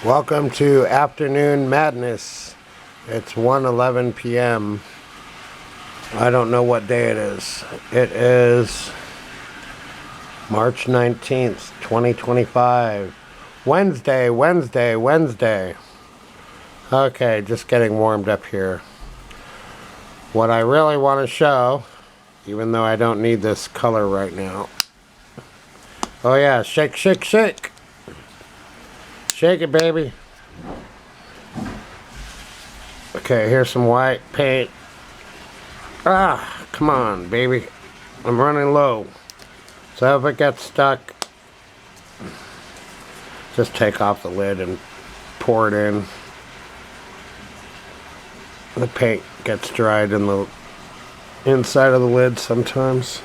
Welcome to Afternoon Madness. It's 1:11 p.m. I don't know what day it is. It is March 19th, 2025. Wednesday. Okay, just getting warmed up here. What I really want to show, even though I don't need this color right now. Oh yeah, shake. Shake it, baby. Okay, here's some white paint. Come on, baby. I'm running low. So if it gets stuck, just take off the lid and pour it in. The paint gets dried in the inside of the lid sometimes.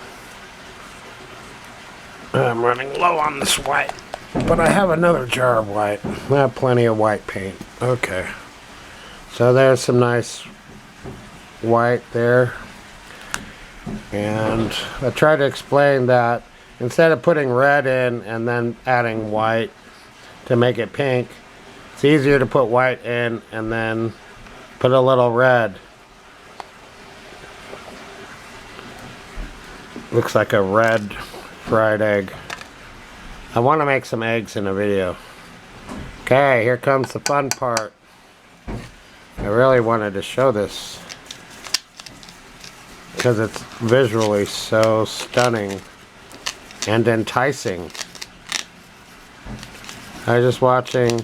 I'm running low on this white, but I have another jar of white. I have plenty of white paint. Okay. So there's some nice white there. And I tried to explain that instead of putting red in and then adding white to make it pink, it's easier to put white in and then put a little red. Looks like a red fried egg. I want to make some eggs in a video. Okay, here comes the fun part. I really wanted to show this because it's visually so stunning and enticing. I was just watching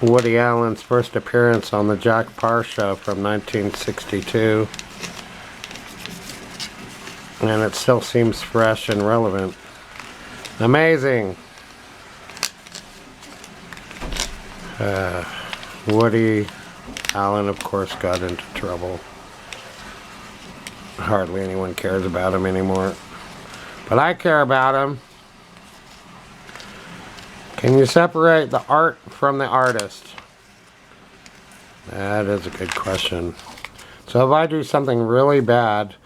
Woody Allen's first appearance on the Jack Parr Show from 1962, and it still seems fresh and relevant. Amazing. Woody Allen, of course, got into trouble. Hardly anyone cares about him anymore. But I care about him. Can you separate the art from the artist? That is a good question. So if I do something really bad,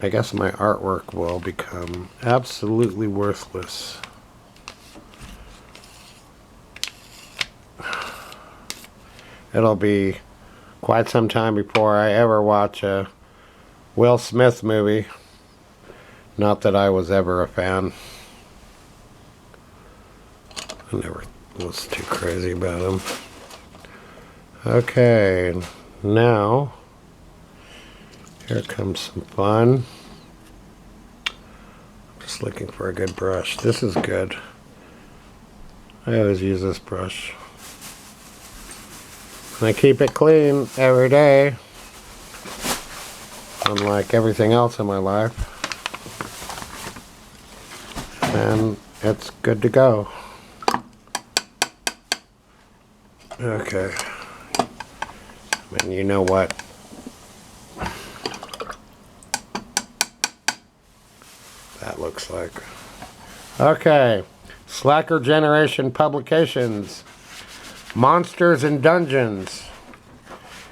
I guess my artwork will become absolutely worthless. It'll be quite some time before I ever watch a Will Smith movie. Not that I was ever a fan. I never was too crazy about him. Okay, now here comes some fun. Just looking for a good brush. This is good. I always use this brush. I keep it clean every day, unlike everything else in my life, and it's good to go. Okay, and you know what? That looks like. Okay, Slacker Generation Publications. Monsters and Dungeons,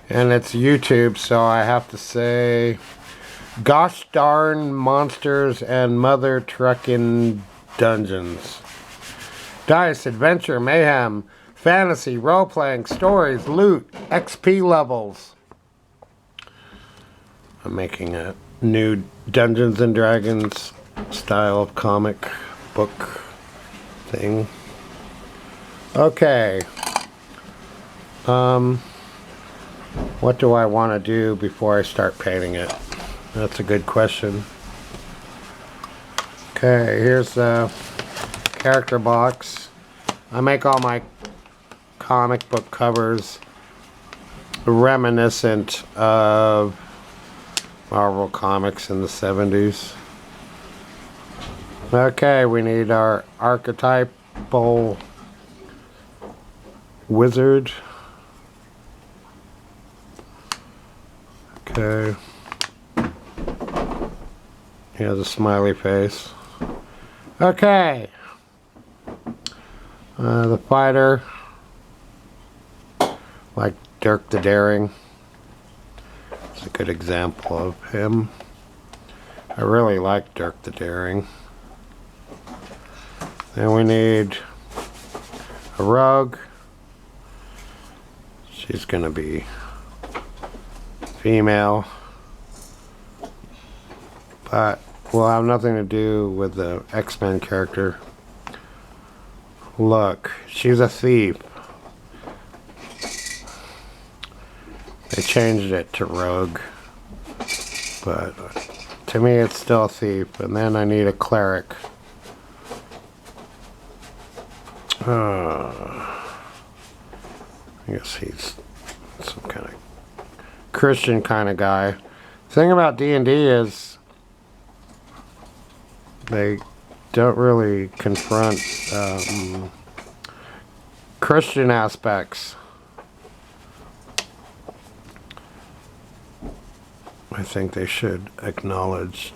and it's YouTube, so I have to say gosh darn monsters and mother truckin' dungeons. Dice, adventure, mayhem, fantasy, role-playing, stories, loot, XP levels. I'm making a new Dungeons and Dragons style of comic book thing. Okay. What do I want to do before I start painting it? That's a good question. Okay, here's the character box. I make all my comic book covers reminiscent of Marvel Comics in the 70s. Okay, we need our archetypal wizard. Okay. He has a smiley face. Okay. The fighter, like Dirk the Daring. It's a good example of him. I really like Dirk the Daring. Then we need a rogue. She's gonna be female, but will have nothing to do with the X-Men character. Look, she's a thief. They changed it to rogue, but to me it's still a thief. And then I need a cleric. I guess he's some kind of Christian kind of guy. The thing about D&D is they don't really confront Christian aspects. I think they should acknowledge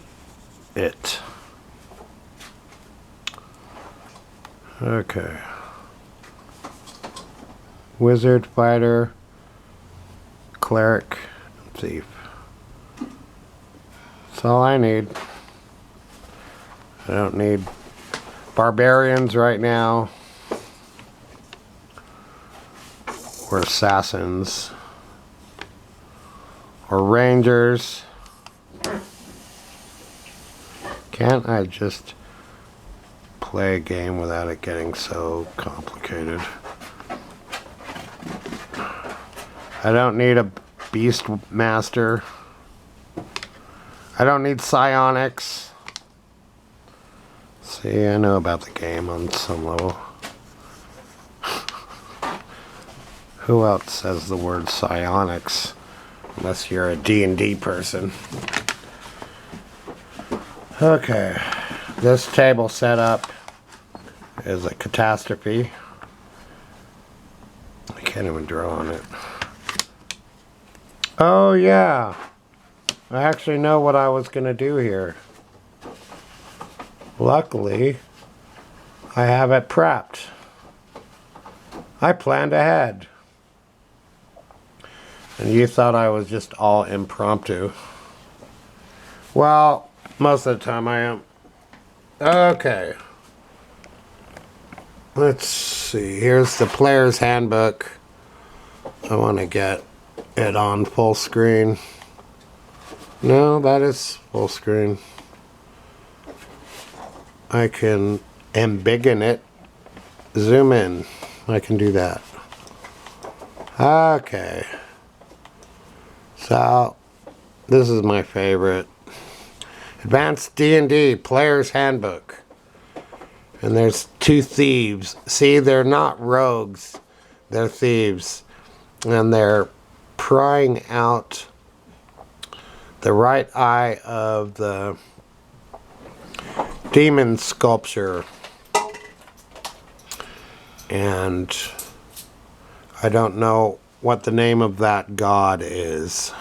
it. Okay. Wizard, fighter, cleric, thief. That's all I need. I don't need barbarians right now. Or assassins. Or rangers. Can't I just play a game without it getting so complicated? I don't need a beast master. I don't need psionics. See, I know about the game on some level. Who else says the word psionics? Unless you're a D&D person. Okay. This table setup is a catastrophe. I can't even draw on it. Oh yeah. I actually know what I was going to do here. Luckily, I have it prepped. I planned ahead. And you thought I was just all impromptu. Well, most of the time I am. Okay. Let's see. Here's the player's handbook. I want to get it on full screen. No, that is full screen. I can embiggen it. Zoom in. I can do that. Okay. So, this is my favorite. Advanced D&D Player's Handbook. And there's two thieves. See, they're not rogues. They're thieves. And they're prying out the right eye of the demon sculpture. And I don't know what the name of that god is.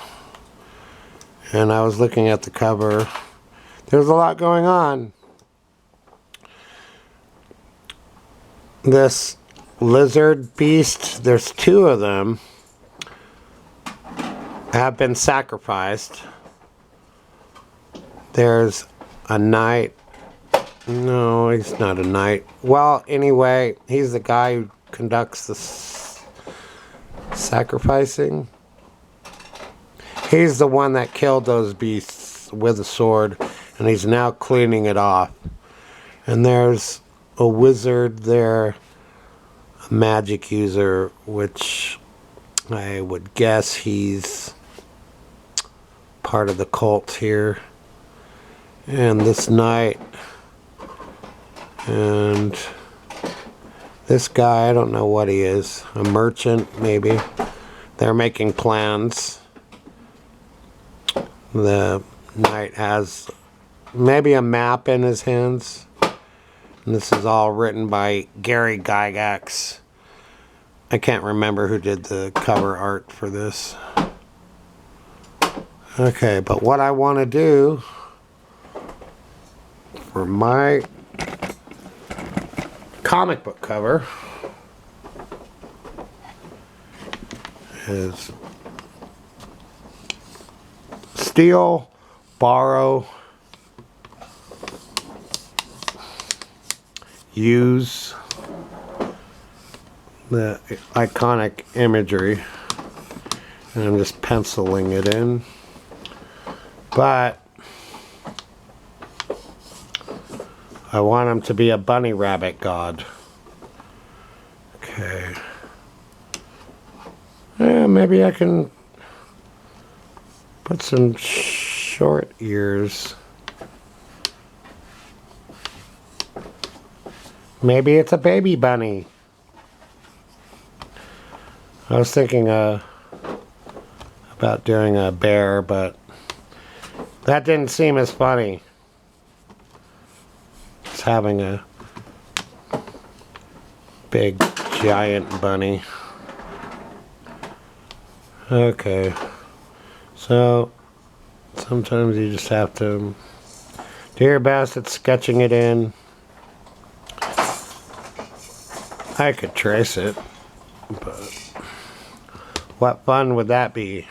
And I was looking at the cover. There's a lot going on. This lizard beast, there's two of them, have been sacrificed. There's a knight. No, he's not a knight. Well, anyway, he's the guy who conducts the sacrificing. He's the one that killed those beasts with a sword, and he's now cleaning it off. And there's a wizard there, a magic user, which I would guess he's part of the cult here. And this knight, and this guy, I don't know what he is, a merchant maybe. They're making plans. The knight has maybe a map in his hands. And this is all written by Gary Gygax. I can't remember who did the cover art for this. Okay, but what I want to do for my comic book cover is steal, borrow, use, the iconic imagery, and I'm just penciling it in. But I want him to be a bunny rabbit god. Okay. Yeah, maybe I can put some short ears. Maybe it's a baby bunny. I was thinking about doing a bear, but that didn't seem as funny as having a big giant bunny. Okay, so sometimes you just have to do your best at sketching it in. I could trace it, but what fun would that be?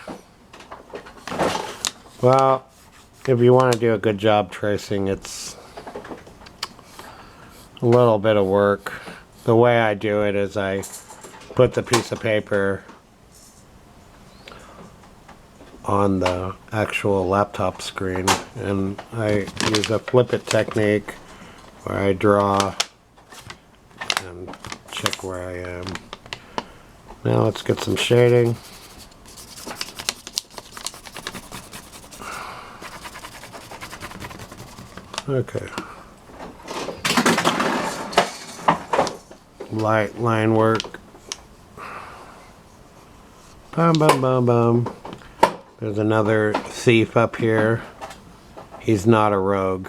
Well, if you want to do a good job tracing, it's a little bit of work. The way I do it is I put the piece of paper on the actual laptop screen, and I use a flip it technique where I draw and check where I am. Now let's get some shading. Okay. Light line work. Bum bum bum bum. There's another thief up here. He's not a rogue.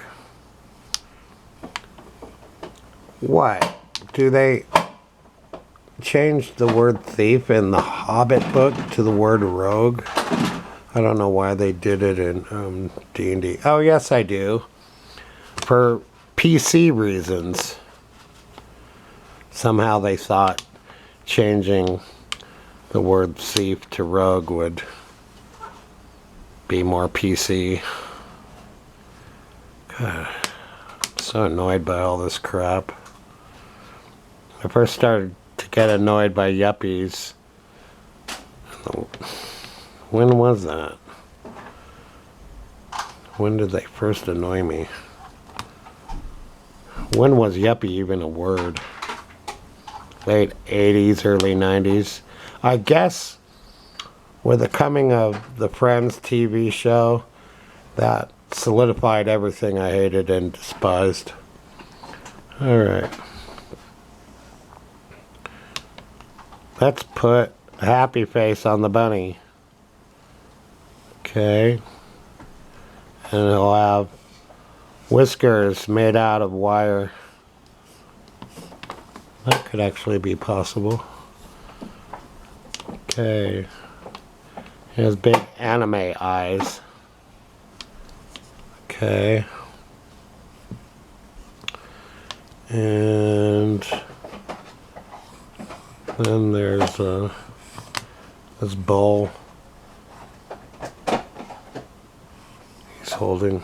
What? Do they change the word thief in the Hobbit book to the word rogue? I don't know why they did it in D&D. Oh, yes, I do. For PC reasons. Somehow they thought changing the word thief to rogue would be more PC. God, I'm so annoyed by all this crap. I first started to get annoyed by yuppies. When was that? When did they first annoy me? When was yuppie even a word? Late 80s, early 90s. I guess with the coming of the Friends TV show, that solidified everything I hated and despised. Alright. Let's put a happy face on the bunny. Okay. And it'll have whiskers made out of wire. That could actually be possible. Okay. He has big anime eyes. Okay. And then there's this bowl he's holding.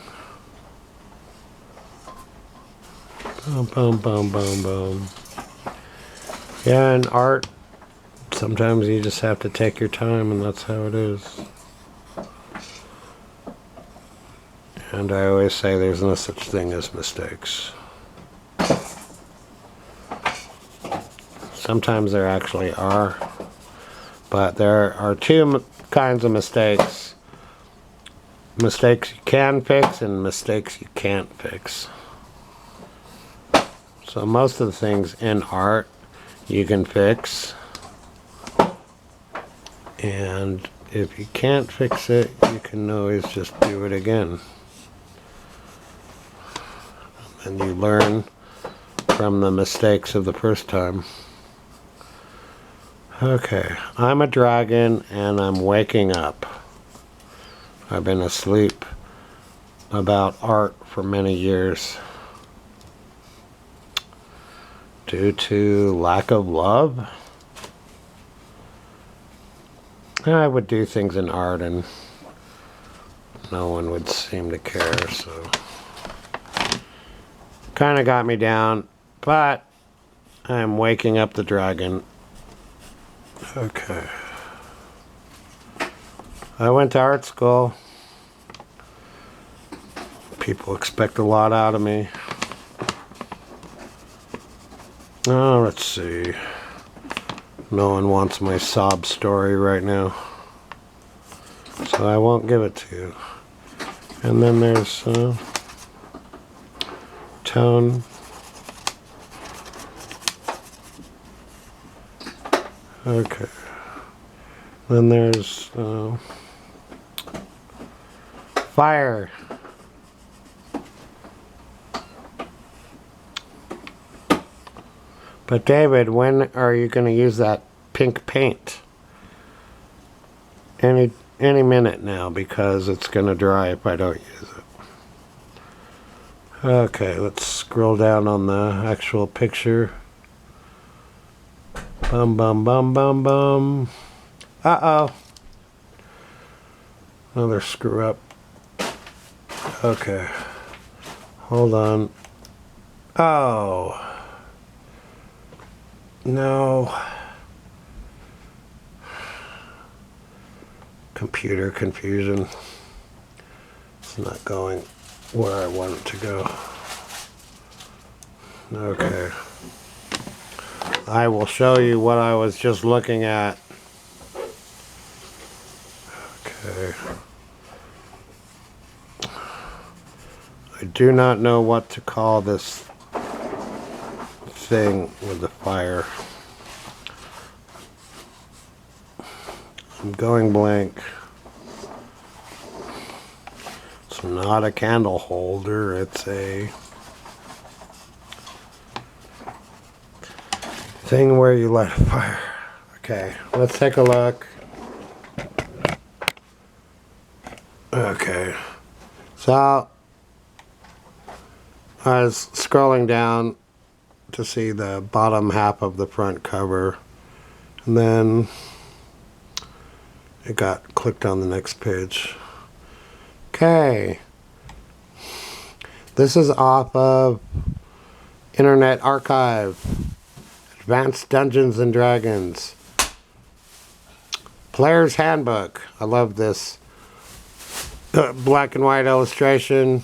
Boom, boom, boom, boom, boom. Yeah, in art, sometimes you just have to take your time, and that's how it is. And I always say there's no such thing as mistakes. Sometimes there actually are, but there are two kinds of mistakes. Mistakes you can fix and mistakes you can't fix. So most of the things in art you can fix, and if you can't fix it, you can always just do it again. And you learn from the mistakes of the first time. Okay, I'm a dragon and I'm waking up. I've been asleep about art for many years. Due to lack of love? I would do things in art and no one would seem to care, so kind of got me down, but I'm waking up the dragon Okay. I went to art school. People expect a lot out of me. Oh, let's see. No one wants my sob story right now, so I won't give it to you. And then there's tone. Okay. Then there's fire. But David, when are you going to use that pink paint? Any minute now, because it's going to dry if I don't use it. Okay, let's scroll down on the actual picture. Bum bum bum bum bum. Uh-oh. Another screw up. Okay. Hold on. Oh. No. Computer confusion. It's not going where I want it to go. Okay. I will show you what I was just looking at. Okay. I do not know what to call this thing with the fire. I'm going blank. It's not a candle holder, it's a thing where you light a fire. Okay, let's take a look. Okay, so I was scrolling down to see the bottom half of the front cover, and then it got clicked on the next page. Okay, this is off of Internet Archive. Advanced Dungeons and Dragons. Player's Handbook. I love this black and white illustration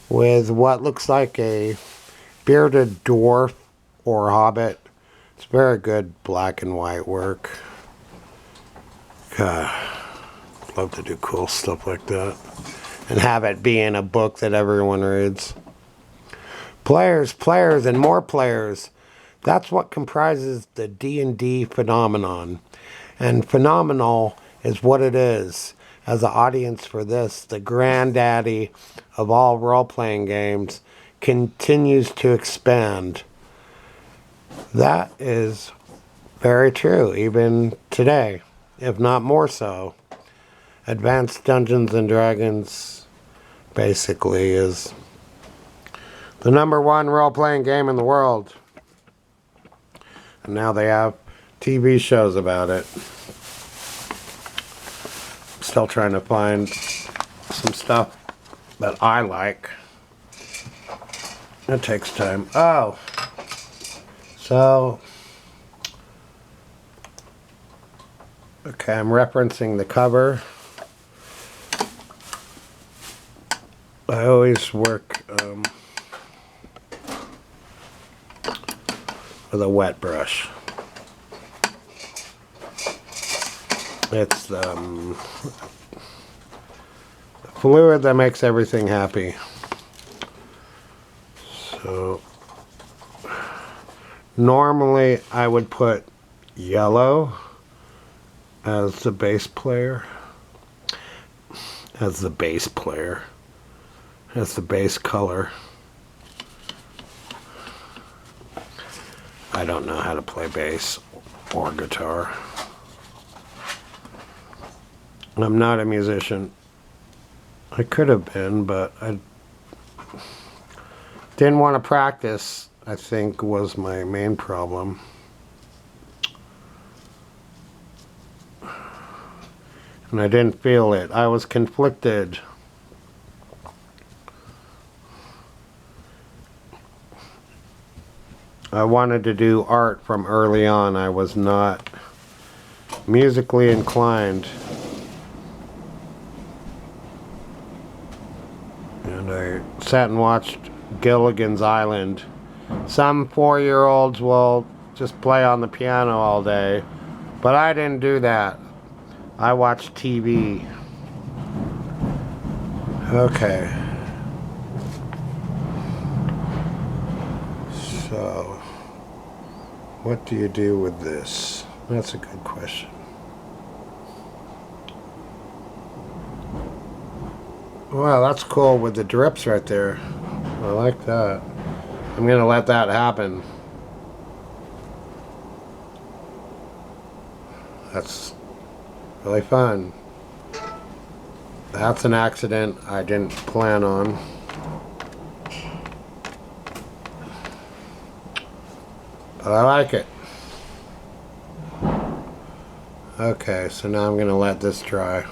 with what looks like a bearded dwarf or hobbit. It's very good black and white work. God, love to do cool stuff like that and have it be in a book that everyone reads. Players, and more players. That's what comprises the D&D phenomenon. And phenomenal is what it is. As an audience for this, the granddaddy of all role-playing games continues to expand. That is very true, even today, if not more so. Advanced Dungeons and Dragons basically is the #1 role-playing game in the world. And now they have TV shows about it. I'm still trying to find some stuff that I like. It takes time. Oh. So. Okay, I'm referencing the cover. I always work with a wet brush. It's the fluid that makes everything happy. So normally I would put yellow as the bass player, as the bass color. I don't know how to play bass or guitar. I'm not a musician. I could have been, but I didn't want to practice, I think, was my main problem. And I didn't feel it. I was conflicted. I wanted to do art from early on. I was not musically inclined. And I sat and watched Gilligan's Island. Some 4-year-olds will just play on the piano all day, but I didn't do that. I watched TV. Okay. So, what do you do with this? That's a good question. Wow, that's cool with the drips right there. I like that. I'm gonna let that happen. That's really fun. That's an accident I didn't plan on. But I like it. Okay, so now I'm gonna let this dry.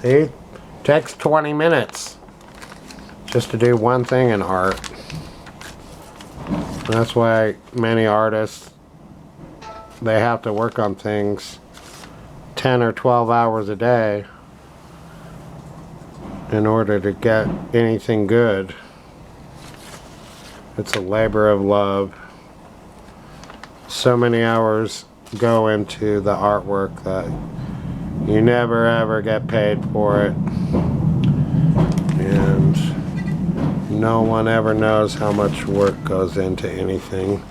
See? Takes 20 minutes just to do one thing in art. That's why many artists, they have to work on things 10 or 12 hours a day in order to get anything good. It's a labor of love. So many hours go into the artwork that you never ever get paid for it. And no one ever knows how much work goes into anything.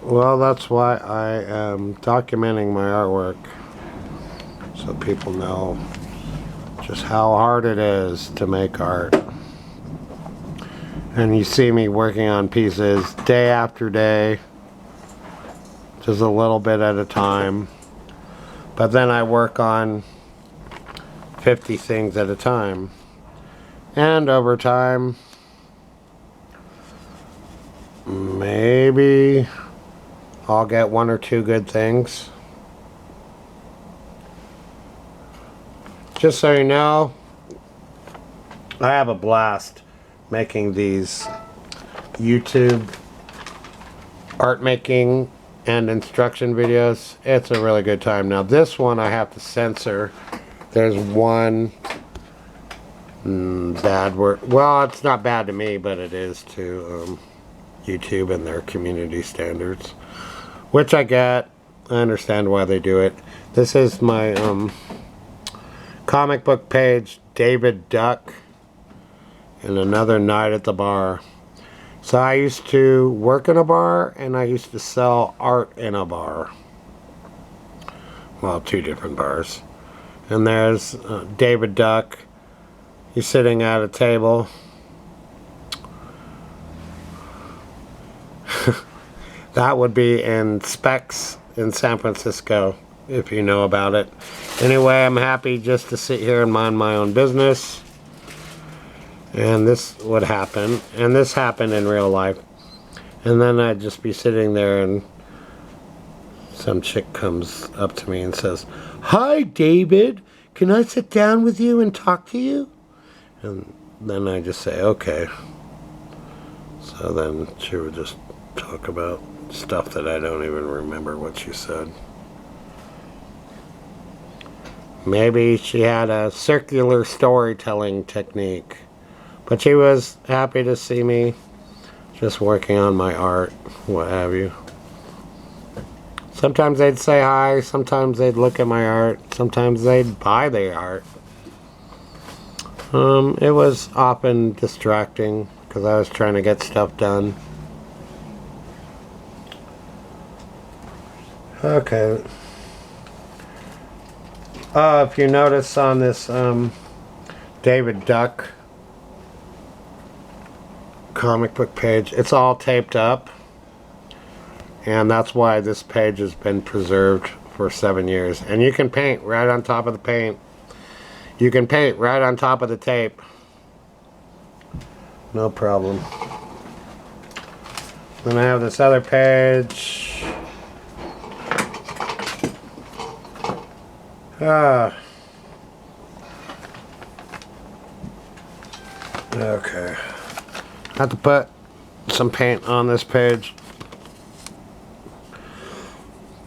Well, that's why I am documenting my artwork, so people know just how hard it is to make art. And you see me working on pieces day after day, just a little bit at a time. But then I work on 50 things at a time. And over time, maybe I'll get 1 or 2 good things. Just so you know, I have a blast making these YouTube art making and instruction videos. It's a really good time. Now this one I have to censor. There's one bad word. Well, it's not bad to me, but it is to YouTube and their community standards, which I get. I understand why they do it. This is my comic book page, David Duck, and Another Night at the Bar. So I used to work in a bar, and I used to sell art in a bar. Well, 2 different bars. And there's David Duck. He's sitting at a table. That would be in Specs in San Francisco, if you know about it. Anyway, I'm happy just to sit here and mind my own business. And this would happen. And this happened in real life. And then I'd just be sitting there and some chick comes up to me and says, "Hi, David. Can I sit down with you and talk to you?" And then I just say, "Okay." So then she would just talk about stuff that I don't even remember what she said. Maybe she had a circular storytelling technique. But she was happy to see me just working on my art, what have you. Sometimes they'd say hi, sometimes they'd look at my art, sometimes they'd buy the art. It was often distracting because I was trying to get stuff done. Okay. If you notice on this David Duck comic book page, it's all taped up, and that's why this page has been preserved for 7 years. And you can paint right on top of the paint. You can paint right on top of the tape. No problem. Then I have this other page. Okay. I have to put some paint on this page.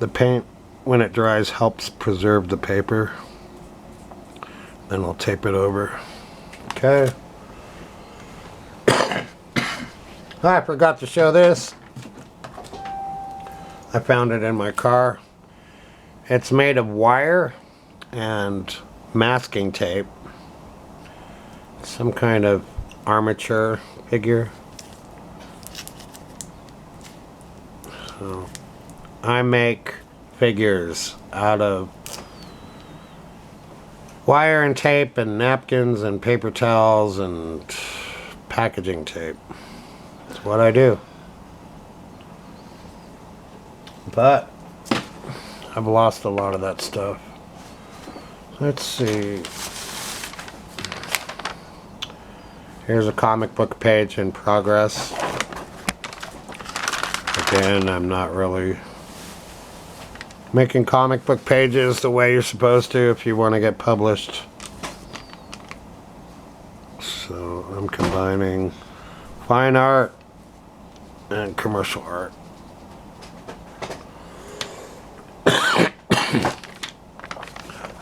the paint, when it dries, helps preserve the paper. Then I'll tape it over. Okay. I forgot to show this. I found it in my car. It's made of wire and masking tape. Some kind of armature figure. So I make figures out of wire and tape and napkins and paper towels and packaging tape. That's what I do. But I've lost a lot of that stuff. Let's see. Here's a comic book page in progress. Again, I'm not really making comic book pages the way you're supposed to if you want to get published. So I'm combining fine art and commercial art.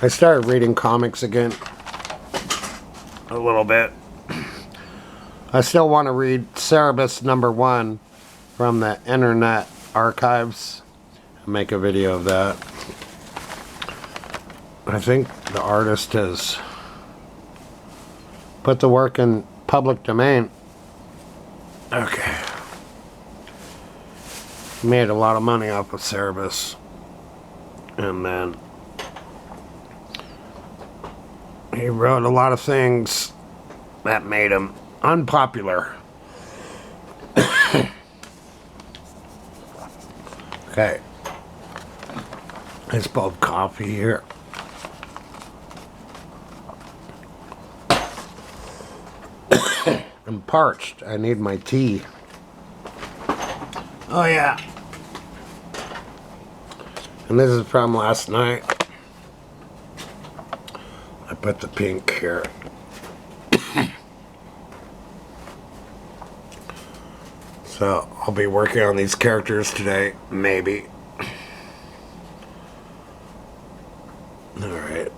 I started reading comics again a little bit. I still want to read Cerebus #1 from the Internet Archives. I'll make a video of that. I think the artist has put the work in public domain. Okay. Made a lot of money off of Cerebus. And then he wrote a lot of things that made him unpopular. Okay. I spilled coffee here. I'm parched. I need my tea. Oh yeah. And this is from last night. I put the pink here. So I'll be working on these characters today, maybe. Alright.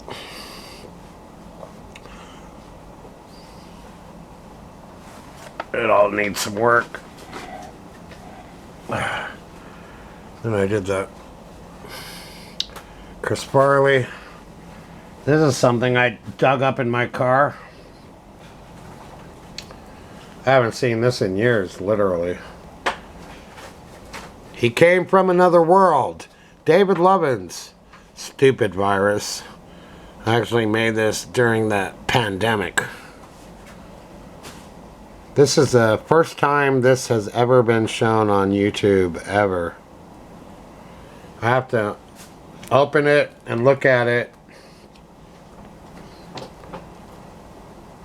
It all needs some work. And I did that. Chris Farley. This is something I dug up in my car. I haven't seen this in years, literally. He came from another world. David Lovins. Stupid virus. I actually made this during that pandemic. This is the first time this has ever been shown on YouTube, ever. I have to open it and look at it.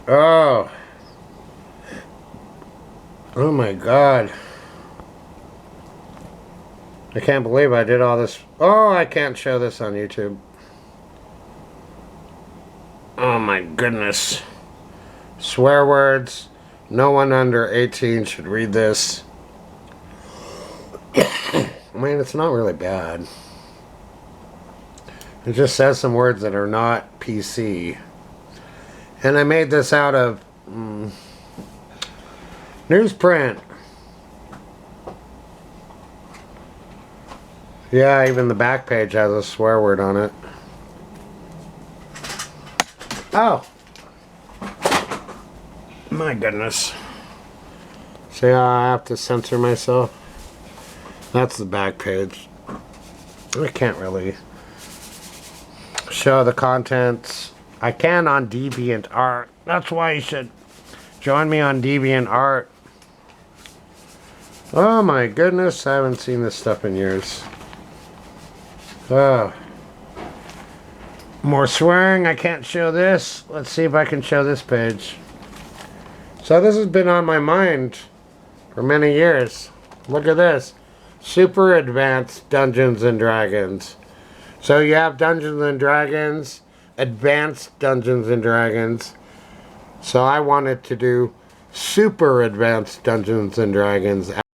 Oh. Oh my God. I can't believe I did all this. Oh, I can't show this on YouTube. Oh my goodness. Swear words. No one under 18 should read this. I mean, it's not really bad. It just says some words that are not PC. And I made this out of newsprint. Yeah, even the back page has a swear word on it. Oh. My goodness. See how I have to censor myself? That's the back page. I can't really show the contents. I can on DeviantArt. That's why you should join me on DeviantArt. Oh my goodness, I haven't seen this stuff in years. Oh. More swearing, I can't show this. Let's see if I can show this page. So this has been on my mind for many years. Look at this. Super Advanced Dungeons and Dragons. So you have Dungeons and Dragons, Advanced Dungeons and Dragons. So I wanted to do Super Advanced Dungeons and Dragons